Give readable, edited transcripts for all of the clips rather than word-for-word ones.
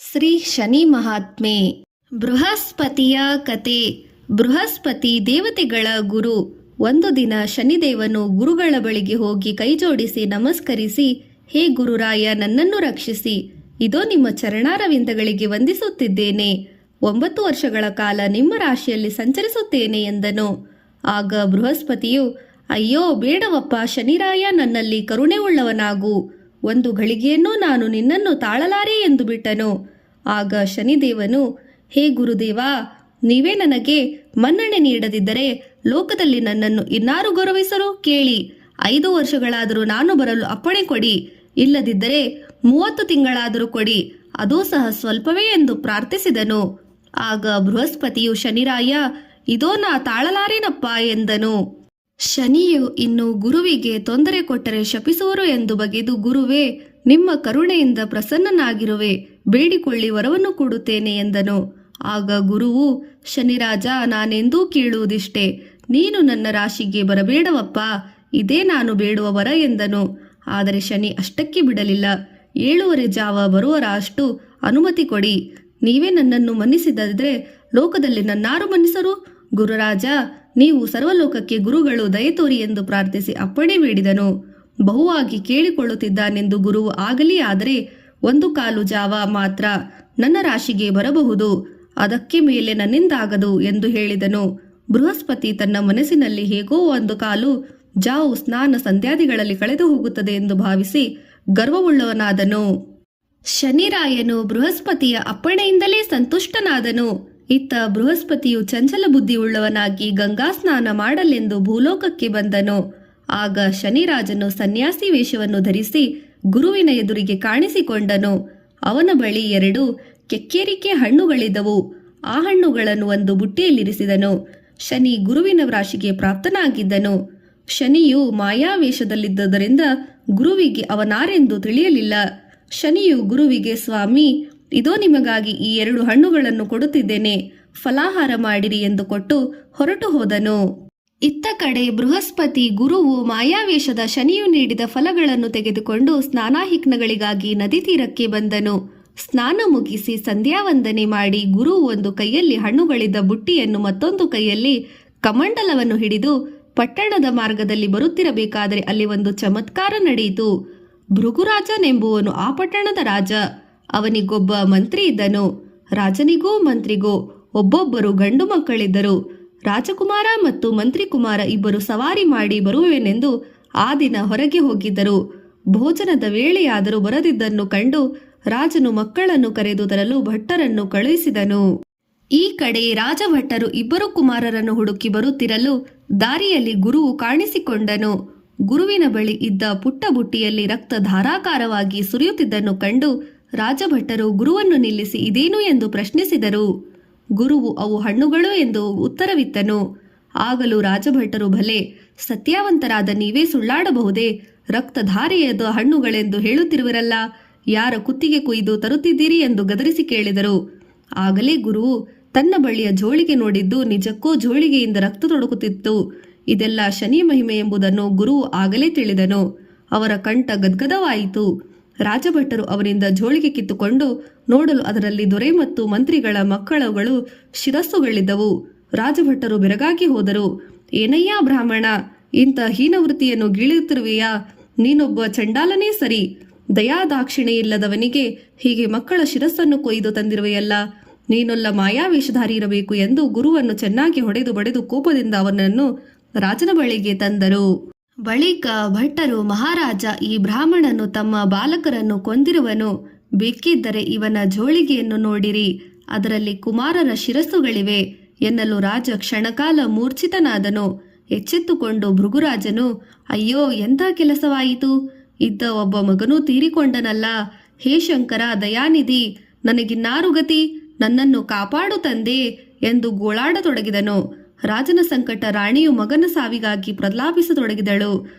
ಶ್ರೀ ಶನಿ ಮಹಾತ್ಮೆ. ಬೃಹಸ್ಪತಿಯ ಕತೆ. ಬೃಹಸ್ಪತಿ ದೇವತೆಗಳ ಗುರು. ಒಂದು ದಿನ ಶನಿದೇವನು ಗುರುಗಳ ಬಳಿಗೆ ಹೋಗಿ ಕೈಜೋಡಿಸಿ ನಮಸ್ಕರಿಸಿ, ಹೇ ಗುರುರಾಯ, ನನ್ನನ್ನು ರಕ್ಷಿಸಿ, ಇದೋ ನಿಮ್ಮ ಚರಣಾರವಿಂದಗಳಿಗೆ ವಂದಿಸುತ್ತಿದ್ದೇನೆ. 9 ವರ್ಷಗಳ ಕಾಲ ನಿಮ್ಮ ರಾಶಿಯಲ್ಲಿ ಸಂಚರಿಸುತ್ತೇನೆ ಎಂದನು. ಆಗ ಬೃಹಸ್ಪತಿಯು, ಅಯ್ಯೋ ಬೇಡವಪ್ಪ ಶನಿರಾಯ, ನನ್ನಲ್ಲಿ ಕರುಣೆ ಉಳ್ಳವನಾಗು, ಒಂದು ಘಳಿಗೆಯನ್ನೂ ನಾನು ನಿನ್ನನ್ನು ತಾಳಲಾರೆ ಎಂದು ಬಿಟ್ಟನು. ಆಗ ಶನಿದೇವನು, ಹೇ ಗುರುದೇವ, ನೀವೇ ನನಗೆ ಮನ್ನಣೆ ನೀಡದಿದ್ದರೆ ಲೋಕದಲ್ಲಿ ನನ್ನನ್ನು ಇನ್ನಾರು ಗೌರವಿಸರು ಕೇಳಿ. 5 ವರ್ಷಗಳಾದರೂ ನಾನು ಬರಲು ಅಪ್ಪಣೆ ಕೊಡಿ, ಇಲ್ಲದಿದ್ದರೆ 30 ತಿಂಗಳಾದರೂ ಕೊಡಿ, ಅದೂ ಸಹ ಸ್ವಲ್ಪವೇ ಎಂದು ಪ್ರಾರ್ಥಿಸಿದನು. ಆಗ ಬೃಹಸ್ಪತಿಯು, ಶನಿರಾಯ, ಇದೋ ನಾ ತಾಳಲಾರೇನಪ್ಪ ಎಂದನು. ಶನಿಯು ಇನ್ನು ಗುರುವಿಗೆ ತೊಂದರೆ ಕೊಟ್ಟರೆ ಶಪಿಸುವರು ಎಂದು ಬಗೆದು, ಗುರುವೇ, ನಿಮ್ಮ ಕರುಣೆಯಿಂದ ಪ್ರಸನ್ನನಾಗಿರುವೆ, ಬೇಡಿಕೊಳ್ಳಿ, ವರವನ್ನು ಕೊಡುತ್ತೇನೆ ಎಂದನು. ಆಗ ಗುರುವು, ಶನಿರಾಜ, ನಾನೆಂದೂ ಕೇಳುವುದಿಷ್ಟೇ, ನೀನು ನನ್ನ ರಾಶಿಗೆ ಬರಬೇಡವಪ್ಪ, ಇದೇ ನಾನು ಬೇಡುವ ವರ ಎಂದನು. ಆದರೆ ಶನಿ ಅಷ್ಟಕ್ಕೆ ಬಿಡಲಿಲ್ಲ. 7:15 ಜಾವ ಬರುವರ ಅಷ್ಟು ಅನುಮತಿ ಕೊಡಿ, ನೀವೇ ನನ್ನನ್ನು ಮನ್ನಿಸಿದರೆ ಲೋಕದಲ್ಲಿ ನನ್ನಾರು ಮನ್ನಿಸರು. ಗುರುರಾಜ, ನೀವು ಸರ್ವಲೋಕಕ್ಕೆ ಗುರುಗಳು ದಯೆ ತೋರಿ ಎಂದು ಪ್ರಾರ್ಥಿಸಿ ಅಪ್ಪಣೆ ಬೇಡಿದನು. ಬಹುವಾಗಿ ಕೇಳಿಕೊಳ್ಳುತ್ತಿದ್ದಾನೆಂದು ಗುರುವು, ಆಗಲಿ, ಆದರೆ 1/4 ಜಾವ ಮಾತ್ರ ನನ್ನ ರಾಶಿಗೆ ಬರಬಹುದು, ಅದಕ್ಕೆ ಮೇಲೆ ನನ್ನಿಂದಾಗದು ಎಂದು ಹೇಳಿದನು. ಬೃಹಸ್ಪತಿ ತನ್ನ ಮನಸ್ಸಿನಲ್ಲಿ ಹೇಗೋ 1/4 ಜಾವು ಸ್ನಾನ ಸಂಧ್ಯಾದಿಗಳಲ್ಲಿ ಕಳೆದು ಹೋಗುತ್ತದೆ ಎಂದು ಭಾವಿಸಿ ಗರ್ವವುಳ್ಳವನಾದನು. ಶನಿರಾಯನು ಬೃಹಸ್ಪತಿಯ ಅಪ್ಪಣೆಯಿಂದಲೇ ಸಂತುಷ್ಟನಾದನು. ಇತ್ತ ಬೃಹಸ್ಪತಿಯು ಚಂಚಲ ಬುದ್ಧಿಯುಳ್ಳವನಾಗಿ ಗಂಗಾ ಸ್ನಾನ ಮಾಡಲೆಂದು ಭೂಲೋಕಕ್ಕೆ ಬಂದನು. ಆಗ ಶನಿರಾಜನು ಸನ್ಯಾಸಿ ವೇಷವನ್ನು ಧರಿಸಿ ಗುರುವಿನ ಎದುರಿಗೆ ಕಾಣಿಸಿಕೊಂಡನು. ಅವನ ಬಳಿ 2 ಕೆಕ್ಕೇರಿಕೆ ಹಣ್ಣುಗಳಿದ್ದವು. ಆ ಹಣ್ಣುಗಳನ್ನು ಒಂದು ಬುಟ್ಟಿಯಲ್ಲಿರಿಸಿದನು. ಶನಿ ಗುರುವಿನ ರಾಶಿಗೆ ಪ್ರಾಪ್ತನಾಗಿದ್ದನು. ಶನಿಯು ಮಾಯಾವೇಷದಲ್ಲಿದ್ದುದರಿಂದ ಗುರುವಿಗೆ ಅವನಾರೆಂದು ತಿಳಿಯಲಿಲ್ಲ. ಶನಿಯು ಗುರುವಿಗೆ, ಸ್ವಾಮಿ, ಇದೋ ನಿಮಗಾಗಿ ಈ 2 ಹಣ್ಣುಗಳನ್ನು ಕೊಡುತ್ತಿದ್ದೇನೆ, ಫಲಾಹಾರ ಮಾಡಿರಿ ಎಂದು ಕೊಟ್ಟು ಹೊರಟು ಹೋದನು. ಇತ್ತ ಕಡೆ ಬೃಹಸ್ಪತಿ ಗುರುವು ಮಾಯಾವೇಷದ ಶನಿಯು ನೀಡಿದ ಫಲಗಳನ್ನು ತೆಗೆದುಕೊಂಡು ಸ್ನಾನಾಹಿಕ್ನಗಳಿಗಾಗಿ ನದಿ ತೀರಕ್ಕೆ ಬಂದನು. ಸ್ನಾನ ಮುಗಿಸಿ ಸಂಧ್ಯಾವಂದನೆ ಮಾಡಿ ಗುರುವು ಒಂದು ಕೈಯಲ್ಲಿ ಹಣ್ಣುಗಳಿದ್ದ ಬುಟ್ಟಿಯನ್ನು ಮತ್ತೊಂದು ಕೈಯಲ್ಲಿ ಕಮಂಡಲವನ್ನು ಹಿಡಿದು ಪಟ್ಟಣದ ಮಾರ್ಗದಲ್ಲಿ ಬರುತ್ತಿರಬೇಕಾದರೆ ಅಲ್ಲಿ ಒಂದು ಚಮತ್ಕಾರ ನಡೆಯಿತು. ಭೃಗುರಾಜನೆಂಬುವನು ಆ ಪಟ್ಟಣದ ರಾಜ. ಅವನಿಗೊಬ್ಬ ಮಂತ್ರಿ ಇದ್ದನು. ರಾಜನಿಗೂ ಮಂತ್ರಿಗೂ ಒಬ್ಬೊಬ್ಬರು ಗಂಡು ಮಕ್ಕಳಿದ್ದರು. ರಾಜಕುಮಾರ ಮತ್ತು ಮಂತ್ರಿ ಕುಮಾರ ಇಬ್ಬರು ಸವಾರಿ ಮಾಡಿ ಬರುವೆನೆಂದು ಆ ದಿನ ಹೊರಗೆ ಹೋಗಿದ್ದರು. ಭೋಜನದ ವೇಳೆಯಾದರೂ ಬರದಿದ್ದನ್ನು ಕಂಡು ರಾಜನು ಮಕ್ಕಳನ್ನು ಕರೆದು ತರಲು ಭಟ್ಟರನ್ನು ಕಳುಹಿಸಿದನು. ಈ ಕಡೆ ರಾಜಭಟ್ಟರು 2 ಕುಮಾರರನ್ನು ಹುಡುಕಿ ಬರುತ್ತಿರಲು ದಾರಿಯಲ್ಲಿ ಗುರುವು ಕಾಣಿಸಿಕೊಂಡನು. ಗುರುವಿನ ಬಳಿ ಇದ್ದ ಪುಟ್ಟ ಬುಟ್ಟಿಯಲ್ಲಿ ರಕ್ತ ಧಾರಾಕಾರವಾಗಿ ಸುರಿಯುತ್ತಿದ್ದನ್ನು ಕಂಡು ರಾಜಭಟ್ಟರು ಗುರುವನ್ನು ನಿಲ್ಲಿಸಿ ಇದೇನು ಎಂದು ಪ್ರಶ್ನಿಸಿದರು. ಗುರುವು ಅವು ಹಣ್ಣುಗಳು ಎಂದು ಉತ್ತರವಿತ್ತನು. ಆಗಲೂ ರಾಜಭಟ್ಟರು, ಭಲೆ, ಸತ್ಯವಂತರಾದ ನೀವೇ ಸುಳ್ಳಾಡಬಹುದೇ? ರಕ್ತಧಾರೆಯದ ಹಣ್ಣುಗಳೆಂದು ಹೇಳುತ್ತಿರುವಿರಲ್ಲ, ಯಾರ ಕುತ್ತಿಗೆ ಕೊಯ್ದು ತರುತ್ತಿದ್ದೀರಿ ಎಂದು ಗದರಿಸಿ ಕೇಳಿದರು. ಆಗಲೇ ಗುರುವು ತನ್ನ ಬಳಿಯ ಜೋಳಿಗೆ ನೋಡಿದ್ದು ನಿಜಕ್ಕೂ ಜೋಳಿಗೆಯಿಂದ ರಕ್ತ ತೊಡಗುತ್ತಿತ್ತು. ಇದೆಲ್ಲ ಶನಿ ಮಹಿಮೆ ಎಂಬುದನ್ನು ಗುರುವು ಆಗಲೇ ತಿಳಿದನು. ಅವರ ಕಂಠ ಗದ್ಗದವಾಯಿತು. ರಾಜಭಟ್ಟರು ಅವರಿಂದ ಜೋಳಿಗೆ ಕಿತ್ತುಕೊಂಡು ನೋಡಲು ಅದರಲ್ಲಿ ದೊರೆ ಮತ್ತು ಮಂತ್ರಿಗಳ ಮಕ್ಕಳುಗಳು ಶಿರಸ್ಸುಗಳಿದ್ದವು. ರಾಜಭಟ್ಟರು ಬೆರಗಾಗಿ ಹೋದರು. ಏನಯ್ಯ ಬ್ರಾಹ್ಮಣ, ಇಂಥ ಹೀನವೃತ್ತಿಯನ್ನು ಗೀಳುತ್ತಿರುವೆಯಾ? ನೀನೊಬ್ಬ ಚಂಡಾಲನೇ ಸರಿ. ದಯಾದಾಕ್ಷಿಣೆ ಇಲ್ಲದವನಿಗೆ ಹೀಗೆ ಮಕ್ಕಳ ಶಿರಸ್ಸನ್ನು ಕೊಯ್ದು ತಂದಿರುವೆಯಲ್ಲ, ನೀನೊಲ್ಲ ಮಾಯಾವೇಷಧಾರಿ ಇರಬೇಕು ಎಂದು ಗುರುವನ್ನು ಚೆನ್ನಾಗಿ ಹೊಡೆದು ಬಡೆದು ಕೋಪದಿಂದ ಅವನನ್ನು ರಾಜನ ಬಳಿಗೆ ತಂದರು. ಬಳಿಕ ಭಟ್ಟರು, ಮಹಾರಾಜ, ಈ ಬ್ರಾಹ್ಮಣನು ತಮ್ಮ ಬಾಲಕರನ್ನು ಕೊಂದಿರುವನು. ಬೇಕಿದ್ದರೆ ಇವನ ಜೋಳಿಗೆಯನ್ನು ನೋಡಿರಿ, ಅದರಲ್ಲಿ ಕುಮಾರರ ಶಿರಸ್ಸುಗಳಿವೆ ಎನ್ನಲು ರಾಜ ಕ್ಷಣಕಾಲ ಮೂರ್ಛಿತನಾದನು. ಎಚ್ಚೆತ್ತುಕೊಂಡು ಭೃಗುರಾಜನು, ಅಯ್ಯೋ, ಎಂಥ ಕೆಲಸವಾಯಿತು! ಇದ್ದ ಒಬ್ಬ ಮಗನೂ ತೀರಿಕೊಂಡನಲ್ಲ. ಹೇ ಶಂಕರ ದಯಾನಿಧಿ, ನನಗಿನ್ನಾರು ಗತಿ, ನನ್ನನ್ನು ಕಾಪಾಡು ತಂದೆ ಎಂದು ಗೋಳಾಡತೊಡಗಿದನು. ರಾಜನ ಸಂಕಟ ರಾಣಿಯು ಮಗನ ಸಾವಿಗಾಗಿ ಪ್ರಲಾಪಿಸತೊಡಗಿದಳು.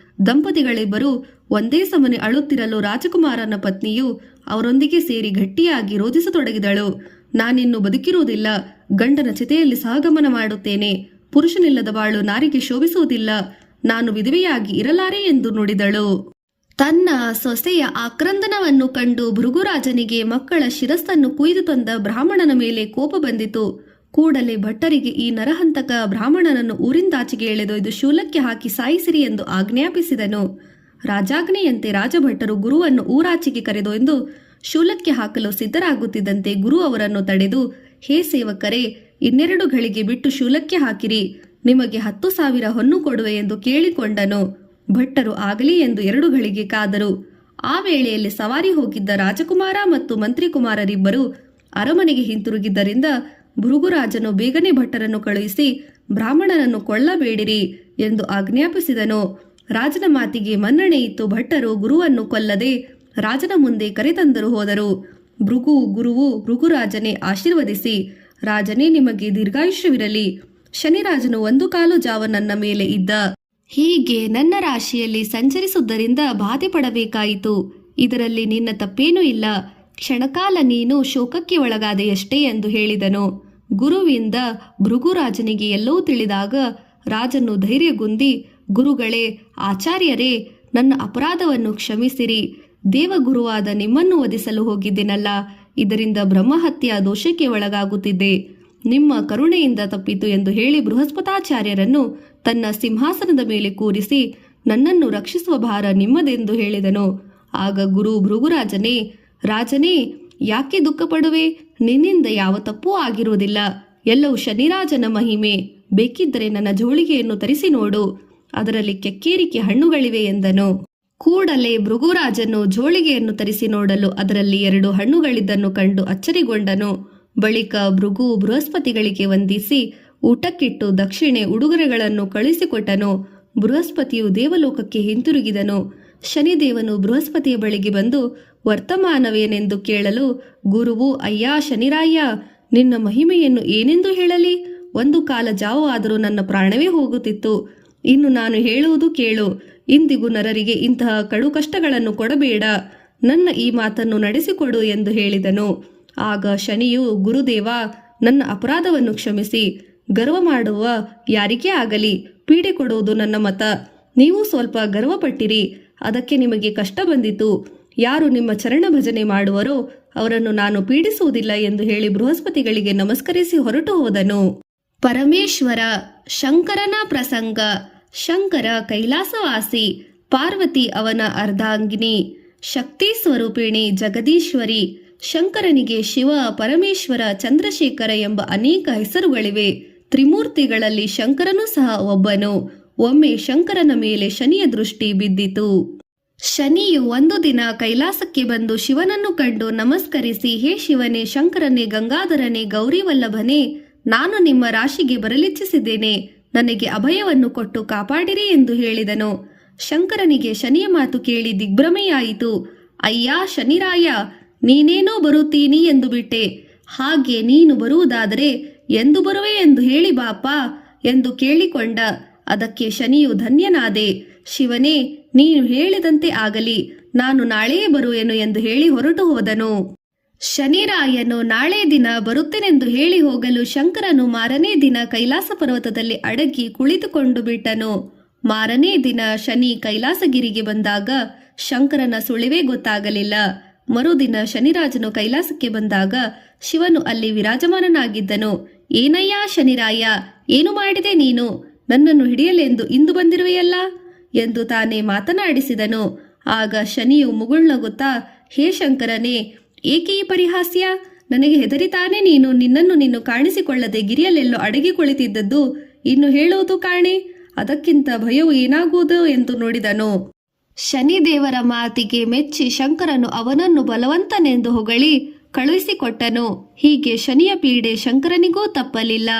ದಂಪತಿಗಳಿಬ್ಬರು ಒಂದೇ ಸಮನೆ ಅಳುತ್ತಿರಲು ರಾಜಕುಮಾರನ ಪತ್ನಿಯು ಅವರೊಂದಿಗೆ ಸೇರಿ ಗಟ್ಟಿಯಾಗಿ ರೋಧಿಸತೊಡಗಿದಳು. ನಾನಿನ್ನು ಬದುಕಿರುವುದಿಲ್ಲ, ಗಂಡನ ಚಿತೆಯಲ್ಲಿ ಸಹಗಮನ ಮಾಡುತ್ತೇನೆ. ಪುರುಷನಿಲ್ಲದ ಬಾಳು ನಾರಿಗೆ ಶೋಭಿಸುವುದಿಲ್ಲ, ನಾನು ವಿಧವೆಯಾಗಿ ಇರಲಾರೆ ಎಂದು ನುಡಿದಳು. ತನ್ನ ಸೊಸೆಯ ಆಕ್ರಂದನವನ್ನು ಕಂಡು ಭೃಗುರಾಜನಿಗೆ ಮಕ್ಕಳ ಶಿರಸ್ಸನ್ನು ಕುಯ್ದು ತಂದ ಬ್ರಾಹ್ಮಣನ ಮೇಲೆ ಕೋಪ ಬಂದಿತು. ಕೂಡಲೇ ಭಟ್ಟರಿಗೆ ಈ ನರಹಂತಕ ಬ್ರಾಹ್ಮಣನನ್ನು ಊರಿಂದಾಚೆಗೆ ಎಳೆದೊಯ್ದು ಶೂಲಕ್ಕೆ ಹಾಕಿ ಸಾಯಿಸಿರಿ ಎಂದು ಆಜ್ಞಾಪಿಸಿದನು. ರಾಜಾಜ್ಞೆಯಂತೆ ರಾಜಭಟ್ಟರು ಗುರುವನ್ನು ಊರಾಚೆಗೆ ಕರೆದೊಯ್ದು ಶೂಲಕ್ಕೆ ಹಾಕಲು ಸಿದ್ಧರಾಗುತ್ತಿದ್ದಂತೆ ಗುರು ಅವರನ್ನು ತಡೆದು, ಹೇ ಸೇವಕರೇ, 2 ಘಳಿಗೆ ಬಿಟ್ಟು ಶೂಲಕ್ಕೆ ಹಾಕಿರಿ, ನಿಮಗೆ 10,000 ಹೊನ್ನು ಕೊಡುವೆ ಎಂದು ಕೇಳಿಕೊಂಡನು. ಭಟ್ಟರು ಆಗಲಿ ಎಂದು 2 ಘಳಿಗೆ ಕಾದರು. ಆ ವೇಳೆಯಲ್ಲಿ ಸವಾರಿ ಹೋಗಿದ್ದ ರಾಜಕುಮಾರ ಮತ್ತು ಮಂತ್ರಿಕುಮಾರರಿಬ್ಬರು ಅರಮನೆಗೆ ಹಿಂತಿರುಗಿದ್ದರಿಂದ ಭೃಗುರಾಜನು ಬೇಗನೆ ಭಟ್ಟರನ್ನು ಕಳುಹಿಸಿ ಬ್ರಾಹ್ಮಣನನ್ನು ಕೊಲ್ಲಬೇಡಿರಿ ಎಂದು ಆಜ್ಞಾಪಿಸಿದನು. ರಾಜನ ಮಾತಿಗೆ ಮನ್ನಣೆ ಇತ್ತು. ಭಟ್ಟರು ಗುರುವನ್ನು ಕೊಲ್ಲದೆ ರಾಜನ ಮುಂದೆ ಕರೆತಂದರು ಹೋದರು. ಗುರುವು ಭೃಗುರಾಜನೇ ಆಶೀರ್ವದಿಸಿ, ರಾಜನೇ, ನಿಮಗೆ ದೀರ್ಘಾಯುಷ್ಯವಿರಲಿ. ಶನಿರಾಜನು 1 ಕಾಲು ಜಾವ ನನ್ನ ಮೇಲೆ ಇದ್ದ. ಹೀಗೆ ನನ್ನ ರಾಶಿಯಲ್ಲಿ ಸಂಚರಿಸುವುದರಿಂದ ಬಾಧೆ ಪಡಬೇಕಾಯಿತು. ಇದರಲ್ಲಿ ನಿನ್ನ ತಪ್ಪೇನೂ ಇಲ್ಲ. ಕ್ಷಣಕಾಲ ನೀನು ಶೋಕಕ್ಕೆ ಒಳಗಾದೆಯಷ್ಟೇ ಎಂದು ಹೇಳಿದನು. ಗುರುವಿಂದ ಭೃಗುರಾಜನಿಗೆ ಎಲ್ಲವೂ ತಿಳಿದಾಗ ರಾಜನು ಧೈರ್ಯಗುಂದಿ, ಗುರುಗಳೇ, ಆಚಾರ್ಯರೇ, ನನ್ನ ಅಪರಾಧವನ್ನು ಕ್ಷಮಿಸಿರಿ. ದೇವಗುರುವಾದ ನಿಮ್ಮನ್ನು ವಧಿಸಲು ಹೋಗಿದ್ದೇನಲ್ಲ, ಇದರಿಂದ ಬ್ರಹ್ಮಹತ್ಯೆಯ ದೋಷಕ್ಕೆ ಒಳಗಾಗುತ್ತಿದ್ದೆ. ನಿಮ್ಮ ಕರುಣೆಯಿಂದ ತಪ್ಪಿತು ಎಂದು ಹೇಳಿ ಬೃಹಸ್ಪತಾಚಾರ್ಯರನ್ನು ತನ್ನ ಸಿಂಹಾಸನದ ಮೇಲೆ ಕೂರಿಸಿ ನನ್ನನ್ನು ರಕ್ಷಿಸುವ ಭಾರ ನಿಮ್ಮದೆಂದು ಹೇಳಿದನು. ಆಗ ಗುರು ಭೃಗುರಾಜನೇ, ರಾಜನೇ, ಯಾಕೆ ದುಃಖಪಡುವೆ? ನಿನ್ನಿಂದ ಯಾವ ತಪ್ಪೂ ಆಗಿರುವುದಿಲ್ಲ. ಎಲ್ಲವೂ ಶನಿರಾಜನ ಮಹಿಮೆ. ಬೇಕಿದ್ದರೆ ನನ್ನ ಜೋಳಿಗೆಯನ್ನು ತರಿಸಿ ನೋಡು, ಅದರಲ್ಲಿ ಕೆಕ್ಕೇರಿಕೆ ಹಣ್ಣುಗಳಿವೆ ಎಂದನು. ಕೂಡಲೇ ಭೃಗುರಾಜನು ಜೋಳಿಗೆಯನ್ನು ತರಿಸಿ ನೋಡಲು ಅದರಲ್ಲಿ 2 ಹಣ್ಣುಗಳಿದ್ದನ್ನು ಕಂಡು ಅಚ್ಚರಿಗೊಂಡನು. ಬಳಿಕ ಭೃಗು ಬೃಹಸ್ಪತಿಗಳಿಗೆ ವಂದಿಸಿ ಊಟಕ್ಕಿಟ್ಟು ದಕ್ಷಿಣೆ ಉಡುಗೊರೆಗಳನ್ನು ಕಳಿಸಿಕೊಟ್ಟನು. ಬೃಹಸ್ಪತಿಯು ದೇವಲೋಕಕ್ಕೆ ಹಿಂತಿರುಗಿದನು. ಶನಿದೇವನು ಬೃಹಸ್ಪತಿಯ ಬಳಿಗೆ ಬಂದು ವರ್ತಮಾನವೇನೆಂದು ಕೇಳಲು ಗುರುವು, ಅಯ್ಯ ಶನಿರಾಯ, ನಿನ್ನ ಮಹಿಮೆಯನ್ನು ಏನೆಂದು ಹೇಳಲಿ? 1 ಕಾಲ ಜಾವ ಆದರೂ ನನ್ನ ಪ್ರಾಣವೇ ಹೋಗುತ್ತಿತ್ತು. ಇನ್ನು ನಾನು ಹೇಳುವುದು ಕೇಳು. ಇಂದಿಗೂ ನರರಿಗೆ ಇಂತಹ ಕಡು ಕಷ್ಟಗಳನ್ನು ಕೊಡಬೇಡ. ನನ್ನ ಈ ಮಾತನ್ನು ನಡೆಸಿಕೊಡು ಎಂದು ಹೇಳಿದನು. ಆಗ ಶನಿಯು, ಗುರುದೇವ, ನನ್ನ ಅಪರಾಧವನ್ನು ಕ್ಷಮಿಸಿ. ಗರ್ವ ಮಾಡುವ ಯಾರಿಗೇ ಆಗಲಿ ಪೀಡೆ ಕೊಡುವುದು ನನ್ನ ಮತ. ನೀವು ಸ್ವಲ್ಪ ಗರ್ವಪಟ್ಟಿರಿ, ಅದಕ್ಕೆ ನಿಮಗೆ ಕಷ್ಟ ಬಂದಿತು. ಯಾರು ನಿಮ್ಮ ಚರಣ ಭಜನೆ ಮಾಡುವರೋ ಅವರನ್ನು ನಾನು ಪೀಡಿಸುವುದಿಲ್ಲ ಎಂದು ಹೇಳಿ ಬೃಹಸ್ಪತಿಗಳಿಗೆ ನಮಸ್ಕರಿಸಿ ಹೊರಟು ಹೋದನು. ಪರಮೇಶ್ವರ ಶಂಕರನ ಪ್ರಸಂಗ. ಶಂಕರ ಕೈಲಾಸವಾಸಿ, ಪಾರ್ವತಿ ಅವನ ಅರ್ಧಾಂಗಿನಿ, ಶಕ್ತಿ ಸ್ವರೂಪಿಣಿ ಜಗದೀಶ್ವರಿ. ಶಂಕರನಿಗೆ ಶಿವ, ಪರಮೇಶ್ವರ, ಚಂದ್ರಶೇಖರ ಎಂಬ ಅನೇಕ ಹೆಸರುಗಳಿವೆ. ತ್ರಿಮೂರ್ತಿಗಳಲ್ಲಿ ಶಂಕರನೂ ಸಹ ಒಬ್ಬನು. ಒಮ್ಮೆ ಶಂಕರನ ಮೇಲೆ ಶನಿಯ ದೃಷ್ಟಿ ಬಿದ್ದಿತು. ಶನಿಯು ಒಂದು ದಿನ ಕೈಲಾಸಕ್ಕೆ ಬಂದು ಶಿವನನ್ನು ಕಂಡು ನಮಸ್ಕರಿಸಿ, ಹೇ ಶಿವನೇ, ಶಂಕರನೇ, ಗಂಗಾಧರನೇ, ಗೌರಿವಲ್ಲಭನೇ, ನಾನು ನಿಮ್ಮ ರಾಶಿಗೆ ಬರಲಿಚ್ಛಿಸಿದ್ದೇನೆ. ನನಗೆ ಅಭಯವನ್ನು ಕೊಟ್ಟು ಕಾಪಾಡಿರಿ ಎಂದು ಹೇಳಿದನು. ಶಂಕರನಿಗೆ ಶನಿಯ ಮಾತು ಕೇಳಿ ದಿಗ್ಭ್ರಮೆಯಾಯಿತು. ಅಯ್ಯ ಶನಿರಾಯ, ನೀನೇನೋ ಬರುತ್ತೀನಿ ಎಂದು ಬಿಟ್ಟೆ. ಹಾಗೆ ನೀನು ಬರುವುದಾದರೆ ಎಂದು ಬರುವೆ ಎಂದು ಹೇಳಿ ಬಾಪ ಎಂದು ಕೇಳಿಕೊಂಡ. ಅದಕ್ಕೆ ಶನಿಯು, ಧನ್ಯನಾದೆ ಶಿವನೇ, ನೀನು ಹೇಳಿದಂತೆ ಆಗಲಿ, ನಾನು ನಾಳೆಯೇ ಬರುವೆನು ಎಂದು ಹೇಳಿ ಹೊರಟು ಹೋದನು. ಶನಿರಾಯನು ನಾಳೆ ದಿನ ಬರುತ್ತೇನೆಂದು ಹೇಳಿ ಹೋಗಲು ಶಂಕರನು ಮಾರನೇ ದಿನ ಕೈಲಾಸ ಪರ್ವತದಲ್ಲಿ ಅಡಗಿ ಕುಳಿತುಕೊಂಡು ಬಿಟ್ಟನು. ಮಾರನೇ ದಿನ ಶನಿ ಕೈಲಾಸಗಿರಿಗೆ ಬಂದಾಗ ಶಂಕರನ ಸುಳಿವೇ ಗೊತ್ತಾಗಲಿಲ್ಲ. ಮರುದಿನ ಶನಿರಾಜನು ಕೈಲಾಸಕ್ಕೆ ಬಂದಾಗ ಶಿವನು ಅಲ್ಲಿ ವಿರಾಜಮಾನನಾಗಿದ್ದನು. ಏನಯ್ಯ ಶನಿರಾಯ, ಏನು ಮಾಡಿದೆ ನೀನು? ನನ್ನನ್ನು ಹಿಡಿಯಲೆಂದು ಇಂದು ಬಂದಿರುವೆಯಲ್ಲ ಎಂದು ತಾನೇ ಮಾತನಾಡಿಸಿದನು. ಆಗ ಶನಿಯು ಮುಗುಳ್ನಗುತ್ತಾ, ಹೇ ಶಂಕರನೇ, ಏಕೆ ಈ ಪರಿಹಾಸ್ಯ? ನನಗೆ ಹೆದರಿತಾನೆ ನಿನ್ನನ್ನು ನೀನು ಕಾಣಿಸಿಕೊಳ್ಳದೆ ಗಿರಿಯಲ್ಲೆಲ್ಲೋ ಅಡಗಿ ಕುಳಿತಿದ್ದದ್ದು ಇನ್ನು ಹೇಳುವುದು ಕಾಣೆ. ಅದಕ್ಕಿಂತ ಭಯವು ಏನಾಗುವುದು ಎಂದು ನೋಡಿದನು. ಶನಿದೇವರ ಮಾತಿಗೆ ಮೆಚ್ಚಿ ಶಂಕರನು ಅವನನ್ನು ಬಲವಂತನೆಂದು ಹೊಗಳಿ ಕಳುಹಿಸಿಕೊಟ್ಟನು. ಹೀಗೆ ಶನಿಯ ಪೀಡೆ ಶಂಕರನಿಗೂ ತಪ್ಪಲಿಲ್ಲ.